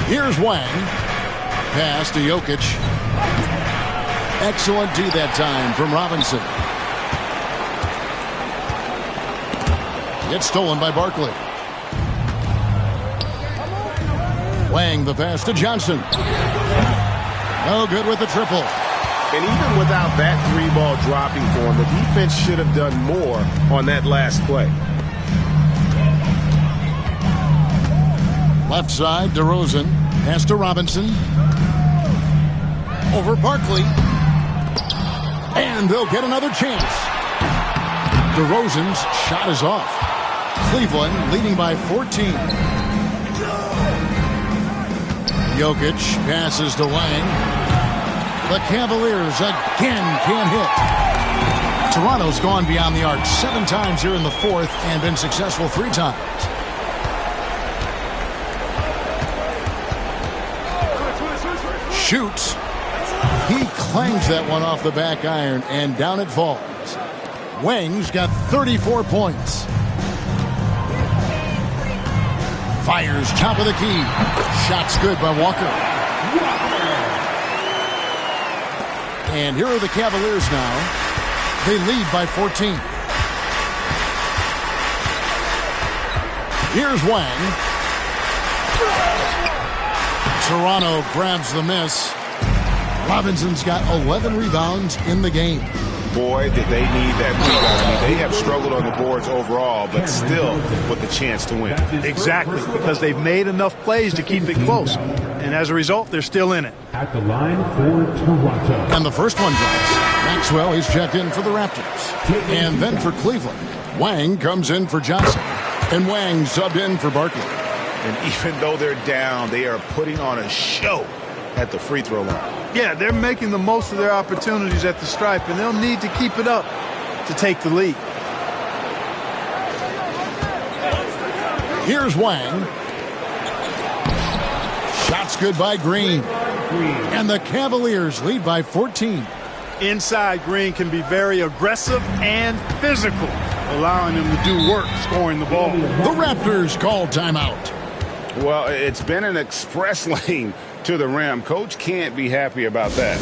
Here's Wang. Pass to Jokic. Excellent D that time from Robinson. Gets stolen by Barkley. Wang the pass to Johnson. No good with the triple. And even without that 3-ball dropping for him, the defense should have done more on that last play. Left side, DeRozan. Pass to Robinson. Over Barkley. And they'll get another chance. DeRozan's shot is off. Cleveland leading by 14. Jokic passes to Wang. The Cavaliers again can't hit. Toronto's gone beyond the arc 7 times here in the fourth and been successful 3 times. Shoots. He clangs that one off the back iron, and down it falls. Wang's got 34 points. Fires top of the key. Shot's good by Walker. And here are the Cavaliers now. They lead by 14. Here's Wang. Toronto grabs the miss. Robinson's got 11 rebounds in the game. Boy, did they need that rebound. I mean, they have struggled on the boards overall, but still with the chance to win. Exactly, because they've made enough plays to keep it close. And as a result, they're still in it. At the line for Toronto. And the first one drops. Maxwell, he's checked in for the Raptors. And then for Cleveland, Wang comes in for Johnson. And Wang subbed in for Barkley. And even though they're down, they are putting on a show at the free throw line. Yeah, they're making the most of their opportunities at the stripe, and they'll need to keep it up to take the lead. Here's Wang. Shots good by Green. And the Cavaliers lead by 14. Inside, Green can be very aggressive and physical, allowing them to do work scoring the ball. The Raptors call timeout. Well, it's been an express lane to the rim. Coach can't be happy about that.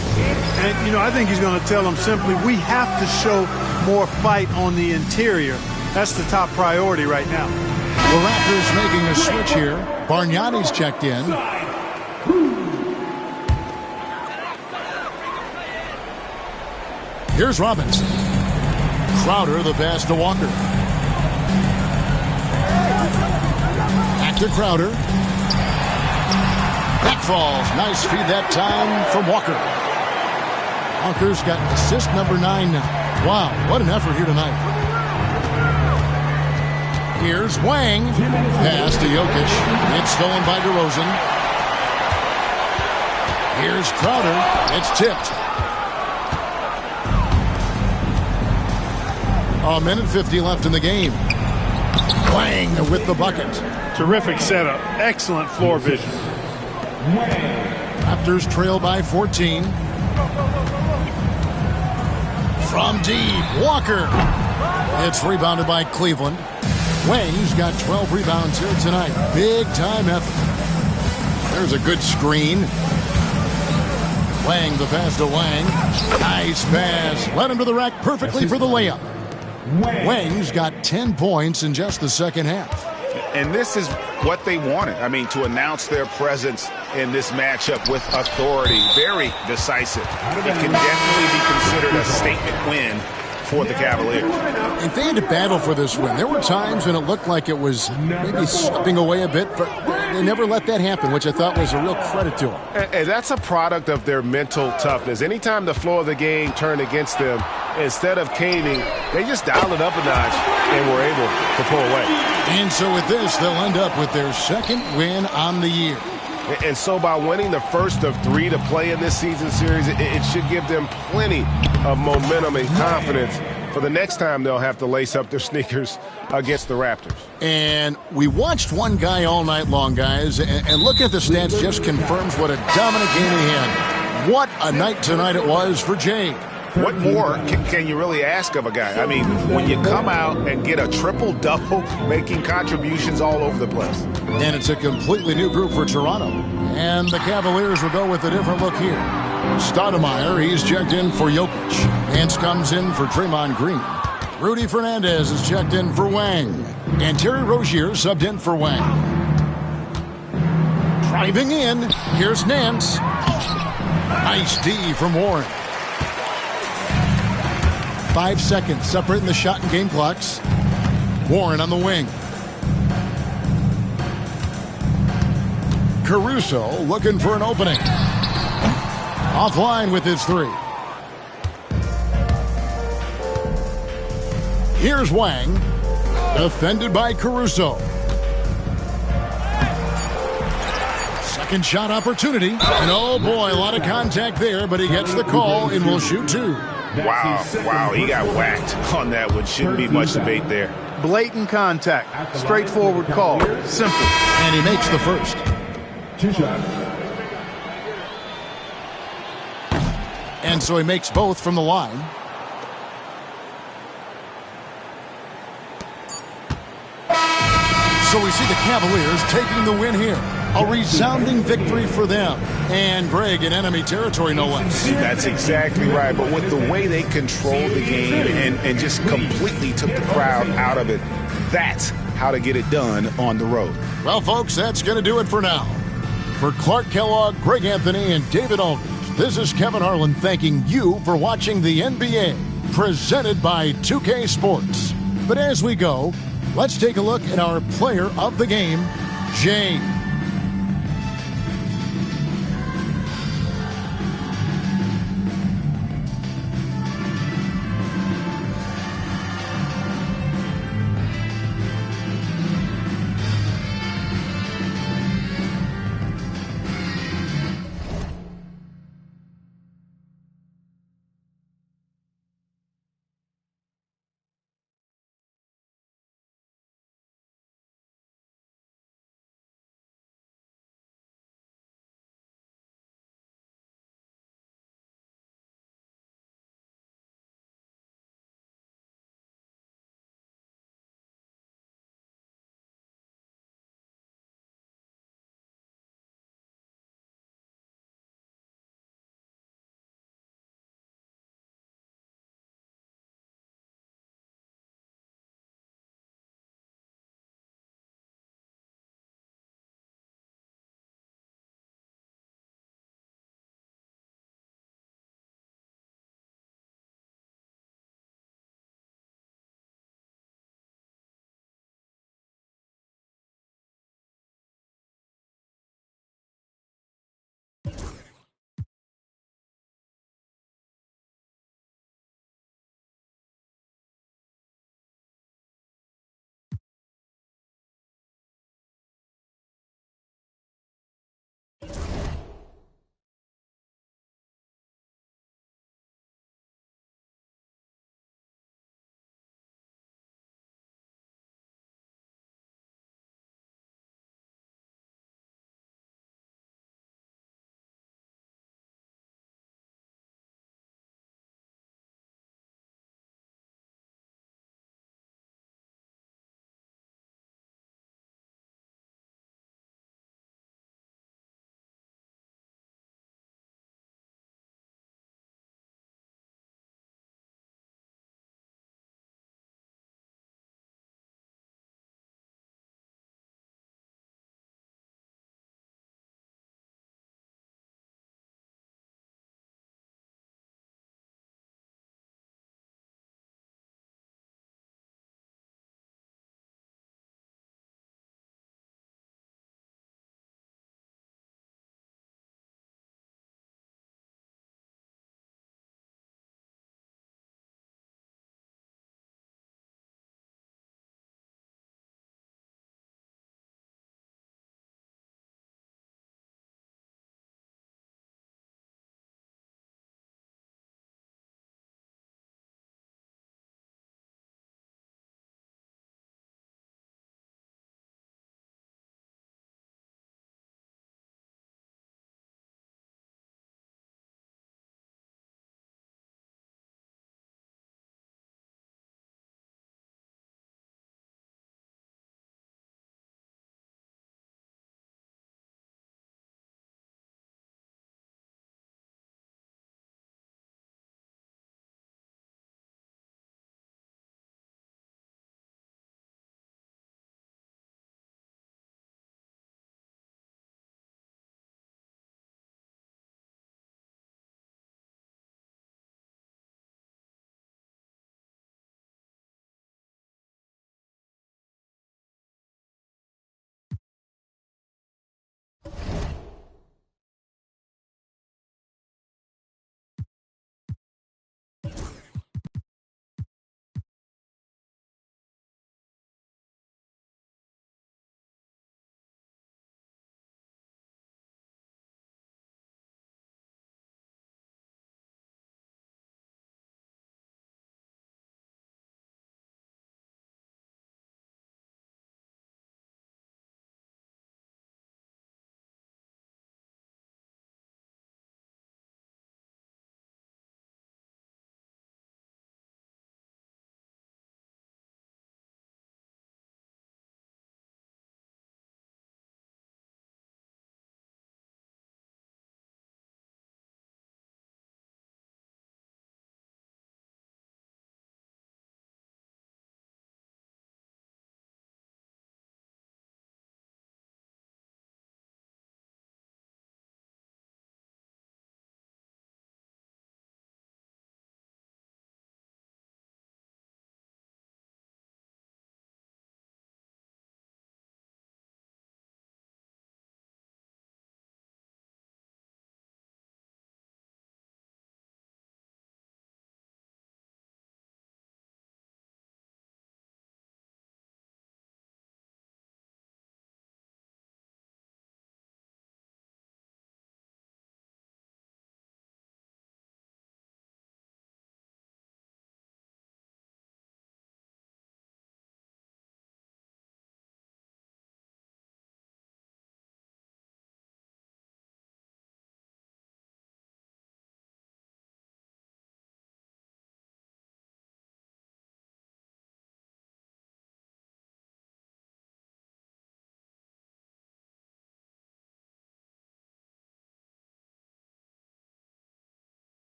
And, you know, I think he's going to tell them simply, we have to show more fight on the interior. That's the top priority right now. The Raptors making a switch here. Bargnani's checked in. Here's Robinson. Crowder, the pass to Walker. Back to Crowder. Back falls. Nice feed that time from Walker. Walker's got assist number 9 now. Wow, what an effort here tonight. Here's Wang. Pass to Jokic. It's stolen by DeRozan. Here's Crowder. It's tipped. A minute 50 left in the game. Wang with the bucket. Terrific setup. Excellent floor vision. Raptors trail by 14. From deep, Walker. It's rebounded by Cleveland. Wang's got 12 rebounds here tonight. Big time effort. There's a good screen. Wang, the pass to Wang. Nice pass. Led him to the rack perfectly for the layup. Wang's got 10 points in just the second half. And this is what they wanted. I mean, to announce their presence in this matchup with authority. Very decisive. It can definitely be considered a statement win for the Cavaliers. And they had to battle for this win. There were times when it looked like it was maybe slipping away a bit, but they never let that happen, which I thought was a real credit to them. And that's a product of their mental toughness. Anytime the floor of the game turned against them, instead of caving, they just dialed it up a notch and were able to pull away. And so with this, they'll end up with their second win on the year. And so by winning the first of 3 to play in this season series, it should give them plenty of momentum and confidence for the next time they'll have to lace up their sneakers against the Raptors. And we watched one guy all night long, guys, and look at the stats just confirms what a dominant game he had. What a night tonight it was for Jay. What more can you really ask of a guy? I mean, when you come out and get a triple-double, making contributions all over the place. And it's a completely new group for Toronto. And the Cavaliers will go with a different look here. Stoudemire, he's checked in for Jokic. Nance comes in for Draymond Green. Rudy Fernandez is checked in for Wang. And Terry Rozier subbed in for Wang. Driving in, here's Nance. Nice D from Warren. 5 seconds separating the shot and game clocks. Warren on the wing. Caruso looking for an opening. Offline with his 3. Here's Wang. Defended by Caruso. Second shot opportunity. And oh boy, a lot of contact there, but he gets the call and will shoot 2. Wow, he got whacked on that one. Shouldn't be much debate there. Blatant contact. Straightforward call. Simple. And he makes the first. 2 shots. And so he makes both from the line. So we see the Cavaliers taking the win here. A resounding victory for them. And Greg in enemy territory, no less. That's exactly right. But with the way they controlled the game and just completely took the crowd out of it, that's how to get it done on the road. Well, folks, that's going to do it for now. For Clark Kellogg, Greg Anthony, and David Aldridge, this is Kevin Harlan thanking you for watching the NBA, presented by 2K Sports. But as we go, let's take a look at our player of the game, James.